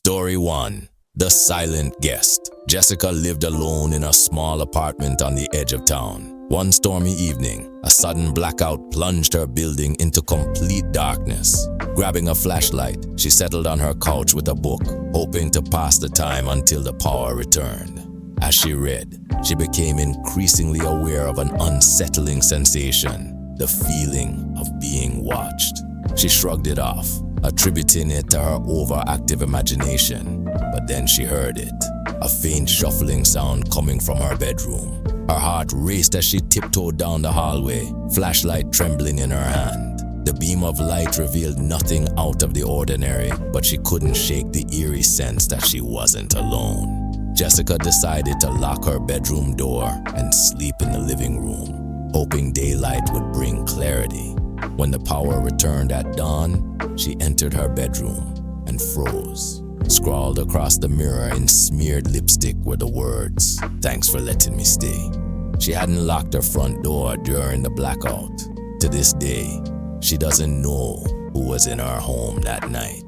Story 1. The Silent Guest. Jessica lived alone in a small apartment on the edge of town. One stormy evening, a sudden blackout plunged her building into complete darkness. Grabbing a flashlight, she settled on her couch with a book, hoping to pass the time until the power returned. As she read, she became increasingly aware of an unsettling sensation, the feeling of being watched. She shrugged it off, attributing it to her overactive imagination. But then she heard it, a faint shuffling sound coming from her bedroom. Her heart raced as she tiptoed down the hallway, flashlight trembling in her hand. The beam of light revealed nothing out of the ordinary, but she couldn't shake the eerie sense that she wasn't alone. Jessica decided to lock her bedroom door and sleep in the living room, hoping daylight would bring clarity. When the power returned at dawn, she entered her bedroom and froze. Scrawled across the mirror in smeared lipstick were the words, "Thanks for letting me stay." She hadn't locked her front door during the blackout. To this day, she doesn't know who was in her home that night.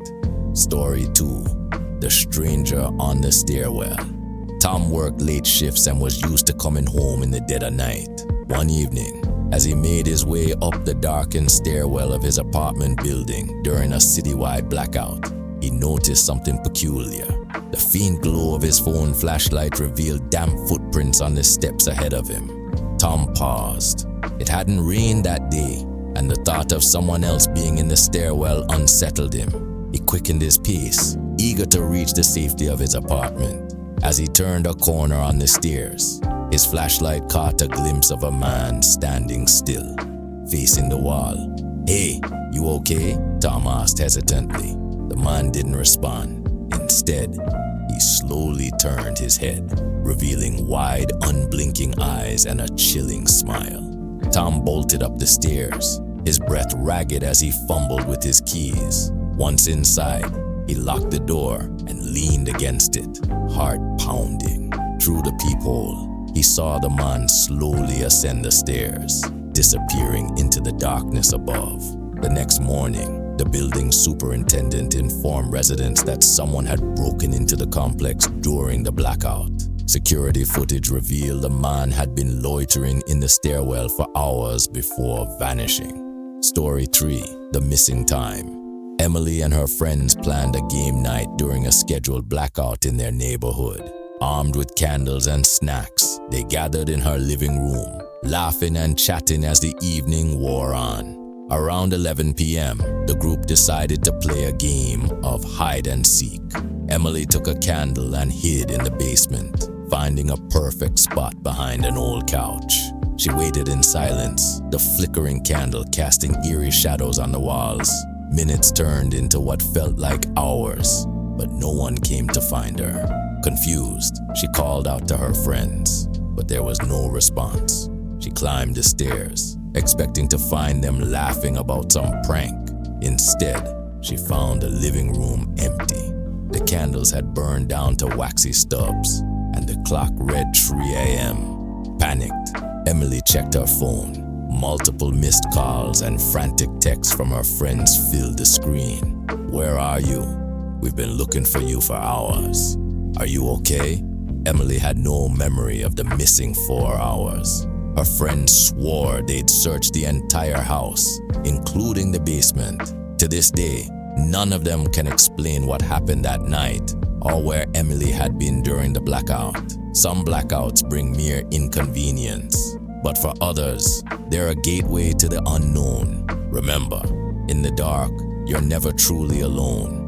Story 2. The Stranger on the Stairwell. Tom worked late shifts and was used to coming home in the dead of night. One evening, as he made his way up the darkened stairwell of his apartment building during a citywide blackout, he noticed something peculiar. The faint glow of his phone flashlight revealed damp footprints on the steps ahead of him. Tom paused. It hadn't rained that day, and the thought of someone else being in the stairwell unsettled him. He quickened his pace, eager to reach the safety of his apartment. As he turned a corner on the stairs, his flashlight caught a glimpse of a man standing still, facing the wall. "Hey, you okay?" Tom asked hesitantly. The man didn't respond. Instead, he slowly turned his head, revealing wide, unblinking eyes and a chilling smile. Tom bolted up the stairs, his breath ragged as he fumbled with his keys. Once inside, he locked the door and leaned against it, heart pounding. Through the peephole, he saw the man slowly ascend the stairs, disappearing into the darkness above. The next morning, the building superintendent informed residents that someone had broken into the complex during the blackout. Security footage revealed the man had been loitering in the stairwell for hours before vanishing. Story 3. The Missing Time. Emily and her friends planned a game night during a scheduled blackout in their neighborhood. Armed with candles and snacks, they gathered in her living room, laughing and chatting as the evening wore on. Around 11 p.m., the group decided to play a game of hide and seek. Emily took a candle and hid in the basement, finding a perfect spot behind an old couch. She waited in silence, the flickering candle casting eerie shadows on the walls. Minutes turned into what felt like hours, but no one came to find her. Confused, she called out to her friends, but there was no response. She climbed the stairs, expecting to find them laughing about some prank. Instead, she found the living room empty. The candles had burned down to waxy stubs, and the clock read 3 a.m. Panicked, Emily checked her phone. Multiple missed calls and frantic texts from her friends filled the screen. "Where are you? We've been looking for you for hours. Are you okay?" Emily had no memory of the missing 4 hours. Her friends swore they'd searched the entire house, including the basement. To this day, none of them can explain what happened that night or where Emily had been during the blackout. Some blackouts bring mere inconvenience, but for others, they're a gateway to the unknown. Remember, in the dark, you're never truly alone.